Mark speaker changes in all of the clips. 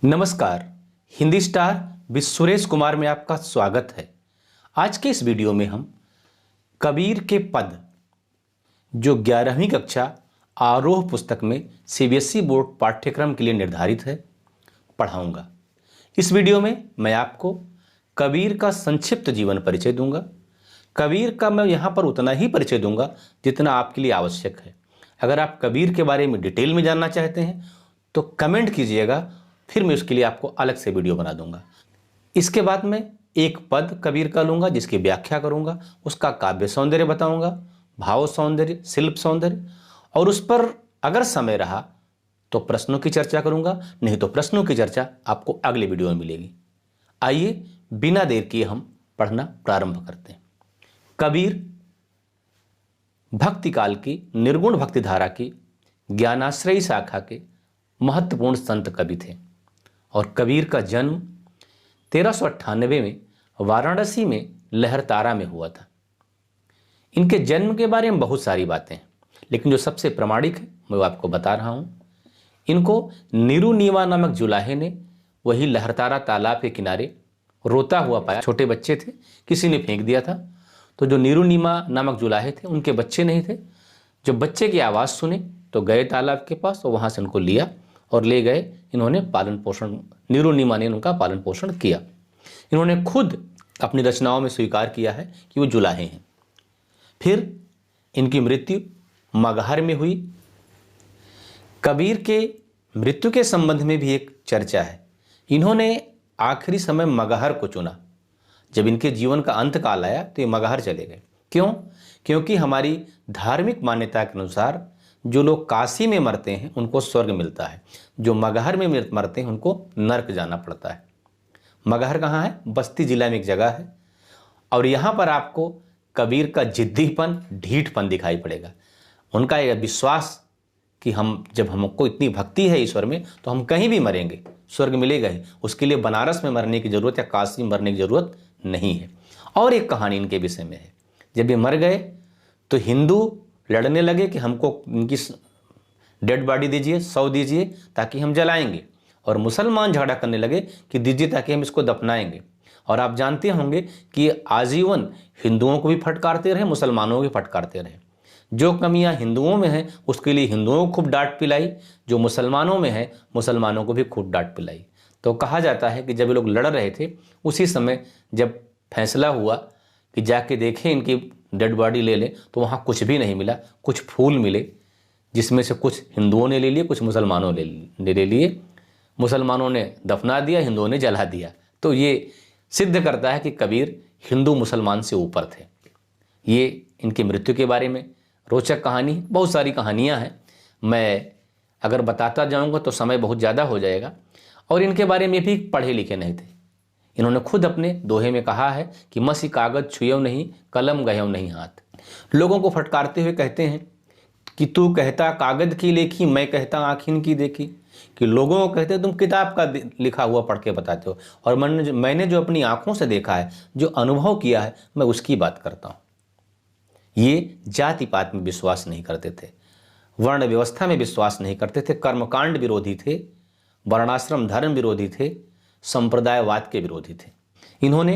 Speaker 1: नमस्कार। Hindi star with Suresh Kumar में आपका स्वागत है। आज के इस वीडियो में हम कबीर के पद जो 11वीं कक्षा आरोह पुस्तक में सीबीएसई बोर्ड पाठ्यक्रम के लिए निर्धारित है पढ़ाऊंगा। इस वीडियो में मैं आपको कबीर का संक्षिप्त जीवन परिचय दूंगा। कबीर का मैं यहाँ पर उतना ही परिचय दूंगा जितना आपके लिए आवश्यक है। अगर आप कबीर के बारे में डिटेल में जानना चाहते हैं तो कमेंट कीजिएगा, फिर मैं उसके लिए आपको अलग से वीडियो बना दूंगा। इसके बाद मैं एक पद कबीर का लूंगा जिसकी व्याख्या करूंगा, उसका काव्य सौंदर्य बताऊंगा, भाव सौंदर्य, शिल्प सौंदर्य, और उस पर अगर समय रहा तो प्रश्नों की चर्चा करूंगा, नहीं तो प्रश्नों की चर्चा आपको अगले वीडियो में मिलेगी। आइए बिना देर किए हम पढ़ना प्रारंभ करते हैं। कबीर भक्ति काल की निर्गुण भक्ति धारा की ज्ञानाश्रयी शाखा के महत्वपूर्ण संत कवि थे और कबीर का जन्म 1398 में वाराणसी में लहरतारा में हुआ था। इनके जन्म के बारे में बहुत सारी बातें हैं, लेकिन जो सबसे प्रामाणिक है मैं वो आपको बता रहा हूँ। इनको नीरुनीमा नामक जुलाहे ने वही लहरतारा तालाब के किनारे रोता हुआ पाया। छोटे बच्चे थे, किसी ने फेंक दिया था, तो जो नीरुनीमा नामक जुलाहे थे उनके बच्चे नहीं थे। जब बच्चे की आवाज़ सुने तो गए तालाब के पास और वहाँ से उनको लिया और ले गए। इन्होंने पालन पोषण, नीरुनीमा ने उनका पालन पोषण किया। इन्होंने खुद अपनी रचनाओं में स्वीकार किया है कि वो जुलाहे हैं। फिर इनकी मृत्यु मगहर में हुई। कबीर के मृत्यु के संबंध में भी एक चर्चा है। इन्होंने आखिरी समय मगहर को चुना। जब इनके जीवन का अंत काल आया तो ये मगहर चले गए। क्यों? क्योंकि हमारी धार्मिक मान्यता के अनुसार जो लोग काशी में मरते हैं उनको स्वर्ग मिलता है, जो मगहर में मरते हैं उनको नरक जाना पड़ता है। मगहर कहाँ है? बस्ती जिला में एक जगह है। और यहाँ पर आपको कबीर का जिद्दीपन, ढीठपन दिखाई पड़ेगा। उनका यह विश्वास कि जब हमको इतनी भक्ति है ईश्वर में तो हम कहीं भी मरेंगे, स्वर्ग मिलेगा ही। उसके लिए बनारस में मरने की जरूरत या काशी में मरने की जरूरत नहीं है। और एक कहानी इनके विषय में है। जब ये मर गए तो हिंदू लड़ने लगे कि हमको इनकी डेड बॉडी दीजिए, शव दीजिए ताकि हम जलाएंगे, और मुसलमान झगड़ा करने लगे कि दीजिए ताकि हम इसको दफनाएंगे। और आप जानते होंगे कि आजीवन हिंदुओं को भी फटकारते रहे, मुसलमानों को भी फटकारते रहे। जो कमियां हिंदुओं में हैं उसके लिए हिंदुओं को खूब डांट पिलाई, जो मुसलमानों में है मुसलमानों को भी खूब डांट पिलाई। तो कहा जाता है कि जब ये लोग लड़ रहे थे उसी समय जब फैसला हुआ कि जाके देखें इनकी डेड बॉडी ले लें, तो वहाँ कुछ भी नहीं मिला। कुछ फूल मिले जिसमें से कुछ हिंदुओं ने ले लिए, कुछ मुसलमानों ने ले लिए। मुसलमानों ने दफना दिया, हिंदुओं ने जला दिया। तो ये सिद्ध करता है कि कबीर हिंदू मुसलमान से ऊपर थे। ये इनकी मृत्यु के बारे में रोचक कहानी, बहुत सारी कहानियाँ हैं। मैं अगर बताता जाऊँगा तो समय बहुत ज़्यादा हो जाएगा। और इनके बारे में भी पढ़े लिखे नहीं थे। इन्होंने खुद अपने दोहे में कहा है कि मसी कागज छुएव नहीं, कलम गहेव नहीं हाथ। लोगों को फटकारते हुए कहते हैं कि तू कहता कागज की लेखी, मैं कहता आँखिन की देखी। कि लोगों को कहते तुम किताब का लिखा हुआ पढ़ के बताते हो, और मैंने जो अपनी आंखों से देखा है, जो अनुभव किया है, मैं उसकी बात करता हूँ। ये जाति पात में विश्वास नहीं करते थे, वर्ण व्यवस्था में विश्वास नहीं करते थे, कर्मकांड विरोधी थे, वर्णाश्रम धर्म विरोधी थे, संप्रदायवाद के विरोधी थे। इन्होंने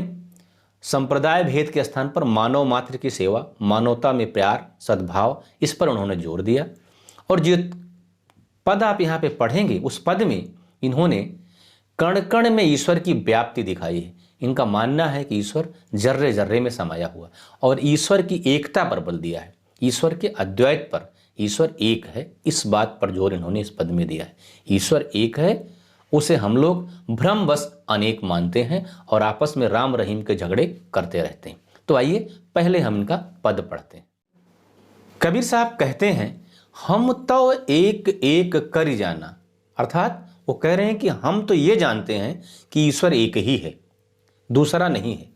Speaker 1: संप्रदाय भेद के स्थान पर मानव मात्र की सेवा, मानवता में प्यार, सद्भाव, इस पर उन्होंने जोर दिया। और जो पद आप यहाँ पे पढ़ेंगे उस पद में इन्होंने कण कण में ईश्वर की व्याप्ति दिखाई है। इनका मानना है कि ईश्वर जर्रे जर्रे में समाया हुआ, और ईश्वर की एकता पर बल दिया है, ईश्वर के अद्वैत पर। ईश्वर एक है, इस बात पर जोर इन्होंने इस पद में दिया है। ईश्वर एक है, उसे हम लोग भ्रमवश अनेक मानते हैं और आपस में राम रहीम के झगड़े करते रहते हैं। तो आइए पहले हम इनका पद पढ़ते हैं। कबीर साहब कहते हैं, हम तो एक एक कर जाना। अर्थात वो कह रहे हैं कि हम तो ये जानते हैं कि ईश्वर एक ही है, दूसरा नहीं है।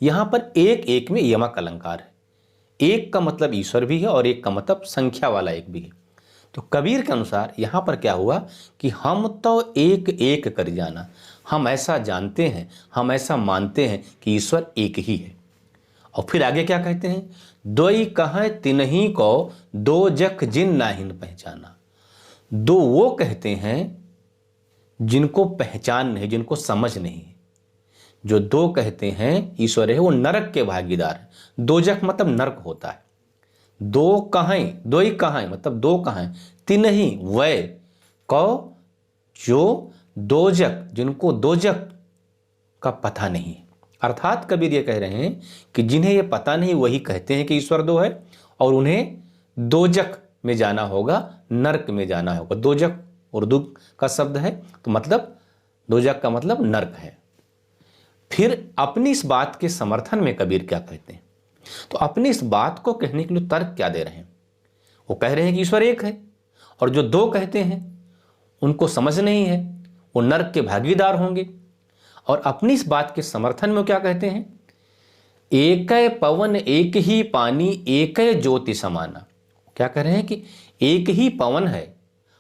Speaker 1: यहां पर एक एक में यमक अलंकार है। एक का मतलब ईश्वर भी है और एक का मतलब संख्या वाला एक भी है। तो कबीर के अनुसार यहाँ पर क्या हुआ कि हम तो एक एक कर जाना। हम ऐसा जानते हैं, हम ऐसा मानते हैं कि ईश्वर एक ही है। और फिर आगे क्या कहते हैं, दोई कहे तिन्ही को दो जख जिन नाहिन पहचाना। दो वो कहते हैं जिनको पहचान नहीं, जिनको समझ नहीं है। जो दो कहते हैं ईश्वर है वो नरक के भागीदार है। दोजख मतलब नरक होता है। दो कहें, दो ही कहें मतलब दो कहें, तीन ही वै कौ, जो दोजक, जिनको दोजक का पता नहीं है। अर्थात कबीर ये कह रहे हैं कि जिन्हें ये पता नहीं वही कहते हैं कि ईश्वर दो है, और उन्हें दोजक में जाना होगा, नरक में जाना होगा। दोजक उर्दू का शब्द है, तो मतलब दोजक का मतलब नरक है। फिर अपनी इस बात के समर्थन में कबीर क्या कहते हैं, तो अपनी इस बात को कहने के लिए तर्क क्या दे रहे हैं। वो कह रहे हैं कि ईश्वर एक है, और जो दो कहते हैं उनको समझ नहीं है, वो नरक के भागीदार होंगे। और अपनी इस बात के समर्थन में क्या कहते हैं, एक पवन एक ही पानी एक ज्योति समाना। क्या कह रहे हैं कि एक ही पवन है,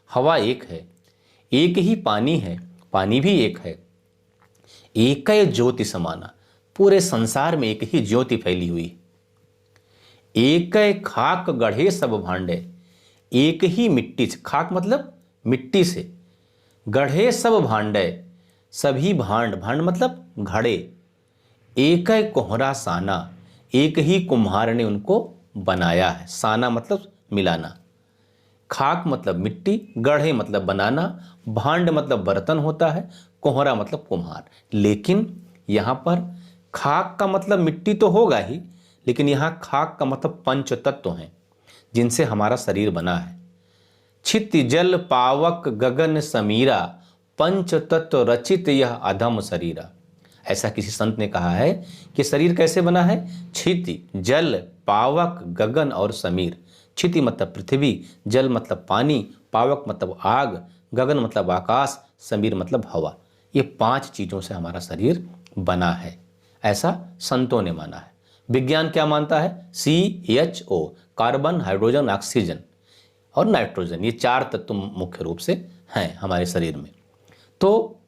Speaker 1: हवा एक है, एक ही पानी है, पानी भी एक है, एक ज्योति समाना, पूरे संसार में एक ही ज्योति फैली हुई। एक खाक गढ़े सब भांडे, एक ही मिट्टी से, खाक मतलब मिट्टी से, गढ़े सब भांडे, सभी भांड, भांड मतलब घड़े, एक कोहरा साना, एक ही कुम्हार ने उनको बनाया है। साना मतलब मिलाना, खाक मतलब मिट्टी, गढ़े मतलब बनाना, भांड मतलब बर्तन होता है, कोहरा मतलब कुम्हार। लेकिन यहाँ पर खाक का मतलब मिट्टी तो होगा ही, लेकिन यहाँ खाक का मतलब पंच तत्व हैं जिनसे हमारा शरीर बना है। छित जल पावक गगन समीरा, पंच तत्व रचित यह अधम शरीरा। ऐसा किसी संत ने कहा है कि शरीर कैसे बना है, छिति जल पावक गगन और समीर। छिति मतलब पृथ्वी, जल मतलब पानी, पावक मतलब आग, गगन मतलब आकाश, समीर मतलब हवा। ये पांच चीजों से हमारा शरीर बना है, ऐसा संतों ने माना है। विज्ञान क्या मानता है, CHO, कार्बन हाइड्रोजन ऑक्सीजन और नाइट्रोजन, ये चार तत्व मुख्य रूप से हैं हमारे शरीर में। तो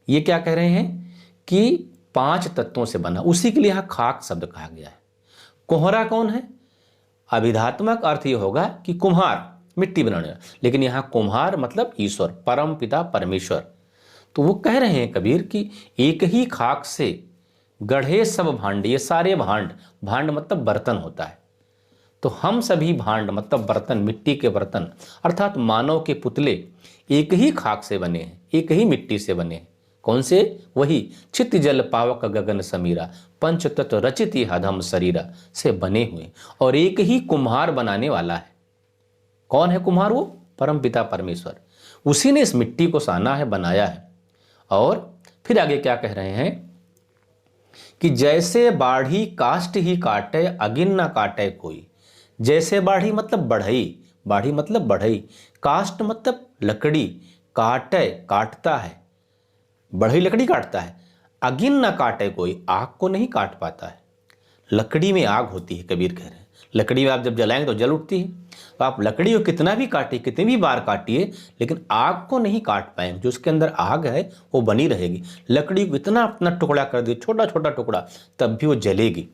Speaker 1: ये क्या कह रहे हैं कि पांच तत्वों से बना, उसी के लिए यहाँ खाक शब्द कहा गया है। कोहरा कौन है, अभिधात्मक अर्थ ये होगा कि कुम्हार, मिट्टी बनाने वाला, लेकिन यहाँ कुम्हार मतलब ईश्वर, परम पिता परमेश्वर। तो वो कह रहे हैं कबीर कि एक ही खाक से गढ़े सब भांड, ये सारे भांड, भांड मतलब बर्तन होता है, तो हम सभी भांड मतलब बर्तन, मिट्टी के बर्तन, अर्थात मानव के पुतले एक ही खाक से बने हैं, एक ही मिट्टी से बने हैं। कौन से, वही चित जल पावक गगन समीरा, पंच तत्व रचित अधम शरीरा से बने हुए, और एक ही कुम्हार बनाने वाला है। कौन है कुम्हार, वो परम पिता परमेश्वर, उसी ने इस मिट्टी को साना है, बनाया है। और फिर आगे क्या कह रहे हैं कि जैसे बाढ़ी काष्ट ही काटे अगिन न काटे कोई। जैसे बाढ़ी मतलब बढ़ई, बाढ़ी मतलब बढ़ई, काष्ट मतलब लकड़ी, काटे काटता है, बढ़ई लकड़ी काटता है, अगिन न काटे कोई, आग को नहीं काट पाता है। लकड़ी में आग होती है, कबीर कह रहे हैं, लकड़ी में आप जब जलाएंगे तो जल उठती है। तो आप लकड़ी को कितना भी काटिए, कितनी भी बार काटिए, लेकिन आग को नहीं काट पाएंगे। जो उसके अंदर आग है वो बनी रहेगी। लकड़ी को इतना अपना टुकड़ा कर दिए, छोटा छोटा टुकड़ा, तब भी वो जलेगी।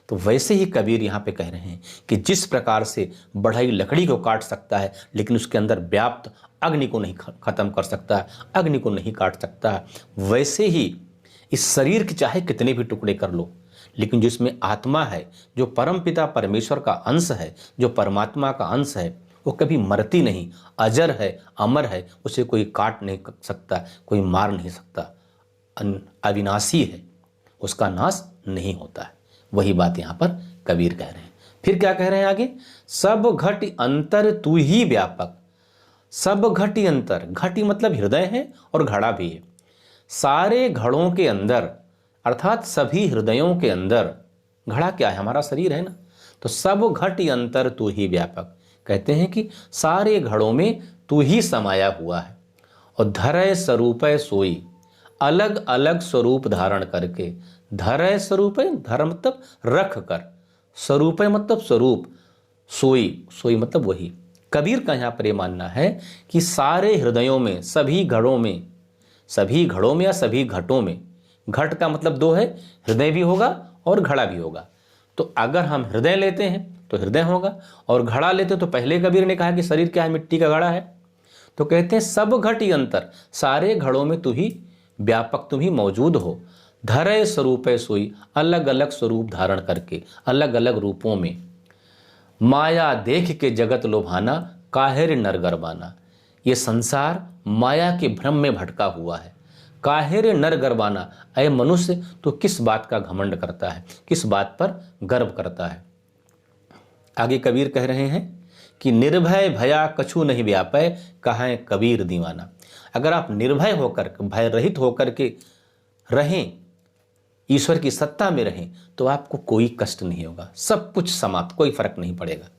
Speaker 1: तो वैसे ही कबीर यहाँ पे कह रहे हैं कि जिस प्रकार से बढ़ई लकड़ी को काट सकता है, लेकिन उसके अंदर व्याप्त अग्नि को नहीं खत्म कर सकता, अग्नि को नहीं काट सकता, वैसे ही इस शरीर के चाहे कितने भी टुकड़े कर लो, लेकिन जिसमें आत्मा है, जो परम पिता परमेश्वर का अंश है, जो परमात्मा का अंश है, वो कभी मरती नहीं, अजर है, अमर है, उसे कोई काट नहीं सकता, कोई मार नहीं सकता, अविनाशी है, उसका नाश नहीं होता है। वही बात यहाँ पर कबीर कह रहे हैं। फिर क्या कह रहे हैं आगे, सब घट अंतर तू ही व्यापक। सब घटी अंतर, घटी मतलब हृदय है और घड़ा भी है। सारे घड़ों के अंदर, अर्थात सभी हृदयों के अंदर, घड़ा क्या है, हमारा शरीर है ना, तो सब घटी अंतर तू ही व्यापक। कहते हैं कि सारे घड़ों में तू ही समाया हुआ है। और धरय स्वरूप सोई, अलग अलग स्वरूप धारण करके, धरय स्वरूप, धर मतलब रख कर, स्वरूप मतलब स्वरूप, सोई, सोई मतलब वही। कबीर का यहाँ पर यह मानना है कि सारे हृदयों में, सभी घड़ों में, सभी घड़ों में या सभी घटों में, घट का मतलब दो है, हृदय भी होगा और घड़ा भी होगा। तो अगर हम हृदय लेते हैं तो हृदय होगा, और घड़ा लेते तो पहले कबीर ने कहा कि शरीर क्या है, मिट्टी का घड़ा है। तो कहते हैं सब घटी अंतर, सारे घड़ों में तू ही व्यापक, तू ही मौजूद हो। धरय स्वरूप है सोई, अलग अलग स्वरूप धारण करके, अलग अलग रूपों में। माया देख के जगत लोभाना, काहेर नर गरबाना। ये संसार माया के भ्रम में भटका हुआ है। काहेर नर गरबाना, अय मनुष्य तो किस बात का घमंड करता है, किस बात पर गर्व करता है। आगे कबीर कह रहे हैं कि निर्भय भया कछु नहीं व्यापय, कहें कबीर दीवाना। अगर आप निर्भय होकर, भय रहित होकर के रहें, ईश्वर की सत्ता में रहें, तो आपको कोई कष्ट नहीं होगा, सब कुछ समाप्त, कोई फर्क नहीं पड़ेगा।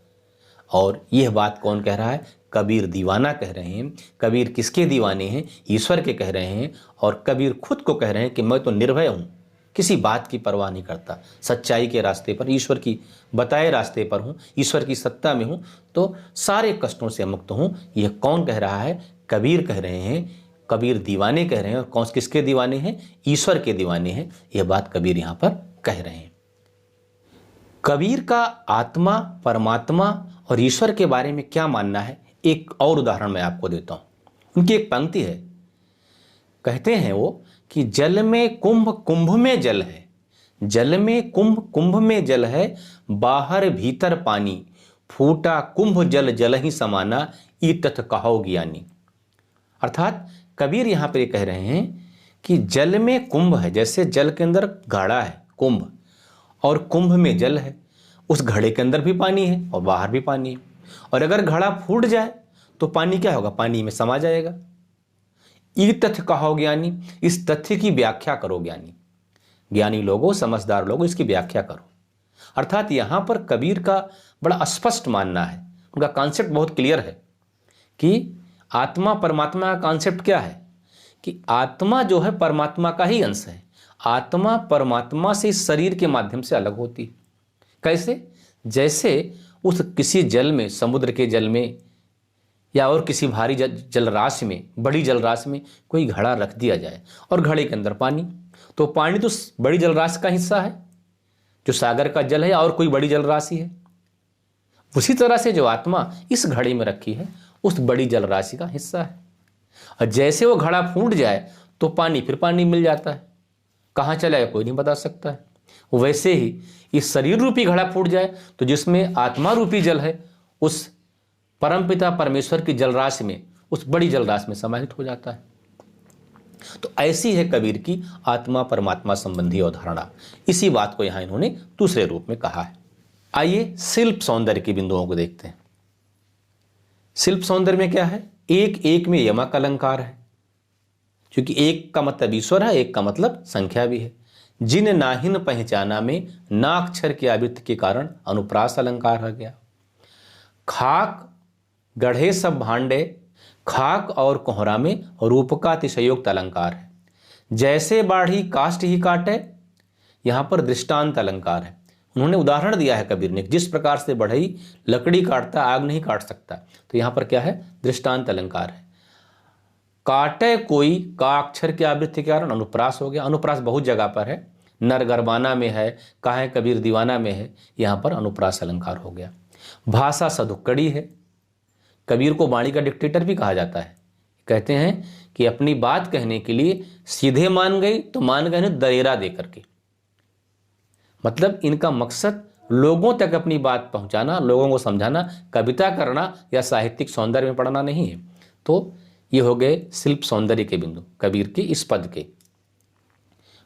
Speaker 1: और यह बात कौन कह रहा है? कबीर दीवाना कह रहे हैं। कबीर किसके दीवाने हैं? ईश्वर के कह रहे हैं। और कबीर खुद को कह रहे हैं कि मैं तो निर्भय हूं, किसी बात की परवाह नहीं करता, सच्चाई के रास्ते पर, ईश्वर की बताए रास्ते पर हूं, ईश्वर की सत्ता में हूं, तो सारे कष्टों से मुक्त हूं। यह कौन कह रहा है? कबीर कह रहे हैं। कबीर दीवाने कह रहे हैं। और कौन किसके दीवाने हैं? ईश्वर के दीवाने हैं। यह बात कबीर यहां पर कह रहे हैं। कबीर का आत्मा, परमात्मा और ईश्वर के बारे में क्या मानना है, एक और उदाहरण मैं आपको देता हूं। उनकी एक पंक्ति है, कहते हैं वो कि जल में कुंभ, कुंभ में जल है, जल में कुंभ, कुंभ में जल है, बाहर भीतर पानी, फूटा कुंभ जल जल ही समाना, ई तथ कहो ज्ञानी। अर्थात कबीर यहां पर कह रहे हैं कि जल में कुंभ है, जैसे जल के अंदर घड़ा है कुंभ, और कुंभ में जल है, उस घड़े के अंदर भी पानी है और बाहर भी पानी है। और अगर घड़ा फूट जाए तो पानी क्या होगा? पानी में समा जाएगा। ई तथ्य कहो ज्ञानी, इस तथ्य की व्याख्या करो ज्ञानी। ज्ञानी लोगों, समझदार लोगों, इसकी व्याख्या करो। अर्थात यहां पर कबीर का बड़ा स्पष्ट मानना है, उनका कॉन्सेप्ट बहुत क्लियर है कि आत्मा परमात्मा का कॉन्सेप्ट क्या है कि आत्मा जो है परमात्मा का ही अंश है। आत्मा परमात्मा से इस शरीर के माध्यम से अलग होती है। कैसे? जैसे उस किसी जल में, समुद्र के जल में या और किसी भारी जलराशि में, बड़ी जलराशि में कोई घड़ा रख दिया जाए और घड़े के अंदर पानी, तो पानी तो बड़ी जलराशि का हिस्सा है, जो सागर का जल है, और कोई बड़ी जलराशि है। उसी तरह से जो आत्मा इस घड़े में रखी है, उस बड़ी जलराशि का हिस्सा है। और जैसे वो घड़ा फूट जाए तो पानी, फिर पानी मिल जाता है, कहाँ चला है कोई नहीं बता सकता है। वैसे ही इस शरीर रूपी घड़ा फूट जाए तो जिसमें आत्मा रूपी जल है, उस परमपिता परमेश्वर की जलराशि में, उस बड़ी जलराशि में समाहित हो जाता है। तो ऐसी है कबीर की आत्मा परमात्मा संबंधी अवधारणा। इसी बात को यहां इन्होंने दूसरे रूप में कहा है। आइए शिल्प सौंदर्य के बिंदुओं को देखते हैं। शिल्प सौंदर्य में क्या है? एक एक में यमक अलंकार है, क्योंकि एक का मतलब ईश्वर है, एक का मतलब संख्या भी है। जिन नाहिन पहचाना में नाक्षर के आवृत्ति के कारण अनुप्रास अलंकार हो गया। खाक गढ़े सब भांडे, खाक और कोहरा में रूप का अतिशयोक्त अलंकार है। जैसे बाढ़ी काष्ठ ही काटे, यहां पर दृष्टांत अलंकार है। उन्होंने उदाहरण दिया है कबीर ने, जिस प्रकार से बढ़ई लकड़ी काटता आग नहीं काट सकता, तो यहां पर क्या है? दृष्टांत अलंकार है। काटे कोई का अक्षर के आवृत्ति के कारण अनुप्रास हो गया। अनुप्रास बहुत जगह पर है, नर गरबाना में है, काहे कबीर दीवाना में है, यहां पर अनुप्रास अलंकार हो गया। भाषा सदुक्कड़ी है, कबीर को वाणी का डिक्टेटर भी कहा जाता है। कहते हैं कि अपनी बात कहने के लिए सीधे मान गई तो मान गए दरेरा दे करके, मतलब इनका मकसद लोगों तक अपनी बात पहुंचाना, लोगों को समझाना, कविता करना या साहित्यिक सौंदर्य में पढ़ना नहीं है। तो ये हो गए शिल्प सौंदर्य के बिंदु कबीर के इस पद के।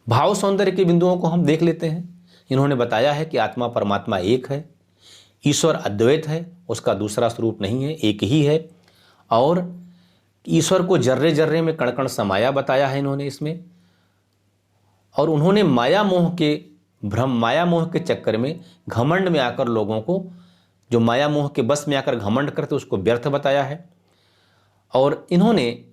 Speaker 1: भाव सौंदर्य के बिंदुओं को हम देख लेते हैं। इन्होंने बताया है कि आत्मा परमात्मा एक है, ईश्वर अद्वैत है, उसका दूसरा स्वरूप नहीं है, एक ही है। और ईश्वर को जर्रे जर्रे में कण कण समाया बताया है इन्होंने इसमें। और उन्होंने माया मोह के भ्रम, माया मोह के चक्कर में, घमंड में आकर लोगों को, जो माया मोह के बस में आकर घमंड करते उसको व्यर्थ बताया है। और इन्होंने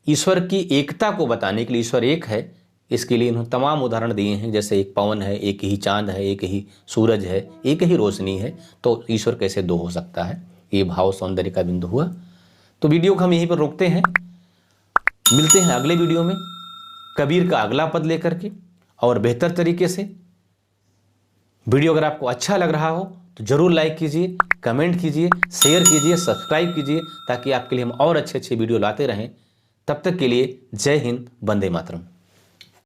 Speaker 1: ईश्वर की एकता को बताने के लिए, ईश्वर एक है, इसके लिए इन्होंने तमाम उदाहरण दिए हैं। जैसे एक पवन है, एक ही चांद है, एक ही सूरज है, एक ही रोशनी है, तो ईश्वर कैसे दो हो सकता है? ये भाव सौंदर्य का बिंदु हुआ। तो वीडियो को हम यहीं पर रोकते हैं, मिलते हैं अगले वीडियो में कबीर का अगला पद लेकर के और बेहतर तरीके से। वीडियो अगर आपको अच्छा लग रहा हो तो जरूर लाइक कीजिए, कमेंट कीजिए, शेयर कीजिए, सब्सक्राइब कीजिए, ताकि आपके लिए हम और अच्छे अच्छे वीडियो लाते रहें। तब तक के लिए जय हिंद, वंदे मातरम।